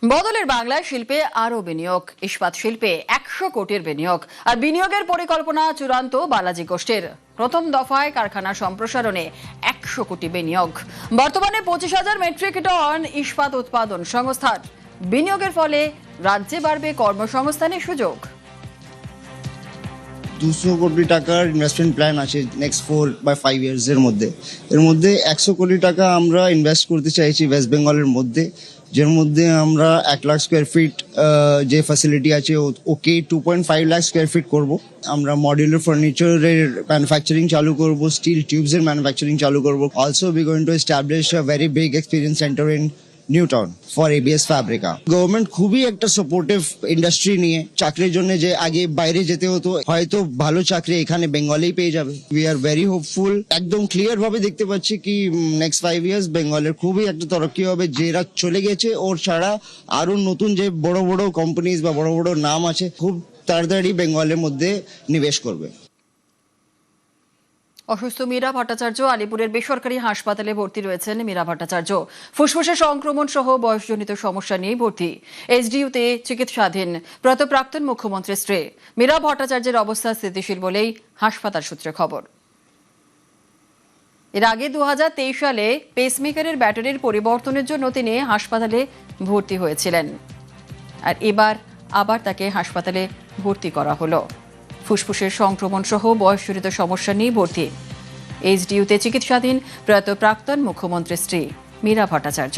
বদলের বাংলায় শিল্পে আরো বিনিয়োগ, ইস্পাত শিল্পে 100 কোটির বিনিয়োগ। আর বিনিয়োগের পরিকল্পনা চূড়ান্ত বালাজি গোষ্ঠীর। প্রথম দফায় কারখানা সম্প্রসারণে 100 কোটি বিনিয়োগ। বর্তমানে 25,000 মেট্রিক টন ইস্পাত উৎপাদন সংস্থার। বিনিয়োগের ফলে রাজ্যে বাড়বে কর্মসংস্থানের সুযোগ। 200 কোটি টাকার ইনভেস্টমেন্ট প্ল্যান আছে নেক্সট 4 বা 5 ইয়ার্স এর মধ্যে। এর মধ্যে 100 কোটি টাকা আমরা ইনভেস্ট করতে চাইছি ওয়েস্ট বেঙ্গলের মধ্যে, যার মধ্যে আমরা 1 লাখ স্কোয়ার ফিট যে ফ্যাসিলিটি আছে ওকে 2.5 লাখ স্কোয়ার ফিট করব। আমরা মডিউলার ফার্নিচারের ম্যানুফ্যাকচারিং চালু করব, স্টিল টিউবসের ম্যানুফ্যাকচারিং চালু করব। Also we going to establish a very big experience centre in New Town for ABS ফ্যাব্রিকা। গভর্নমেন্ট খুবই একটা সাপোর্টিভ ইন্ডাস্ট্রি নিয়ে চাকরির জন্য, যে আগে বাইরে যেতে হতো, হয়তো ভালো চাকরি এখানে বেঙ্গলেই পেয়ে যাবে। We are very hopeful. একদম ক্লিয়ার ভাবে দেখতে পাচ্ছি কি নেক্সট 5 ইয়ার্স বেঙ্গলের খুবই একটা তরক্কি হবে। যেরা চলে গেছে ওর ছাড়া আরো নতুন যে বড় বড় কোম্পানিজ বা বড় বড় নাম আছে খুব তাড়াতাড়ি বেঙ্গলের মধ্যে নিবেশ করবে। অসুস্থ মীরা ভট্টাচার্য আলিপুরের বেসরকারি হাসপাতালে ভর্তি রয়েছেন। মীরা ভট্টাচার্য ফুসফুসে সংক্রমণ সহ বয়সজনিত সমস্যা নিয়ে ভর্তি। SDU-তে চিকিৎসাধীন প্রয়াত প্রাক্তন মুখ্যমন্ত্রীর স্ত্রী। মীরা ভট্টাচার্যের অবস্থা স্থিতিশীল বলেই হাসপাতাল সূত্রে খবর। এর আগে 2023 সালে পেসমেকারের ব্যাটারির পরিবর্তনের জন্য তিনি হাসপাতালে ভর্তি হয়েছিলেন। আর এবার আবার তাকে হাসপাতালে ভর্তি করা হলো। ফুসফুসের সংক্রমণ সহ বয়সজনিত সমস্যা নিয়ে ভর্তি। SDU-তে চিকিৎসাধীন প্রয়াত প্রাক্তন মুখ্যমন্ত্রীর স্ত্রী মীরা ভট্টাচার্য।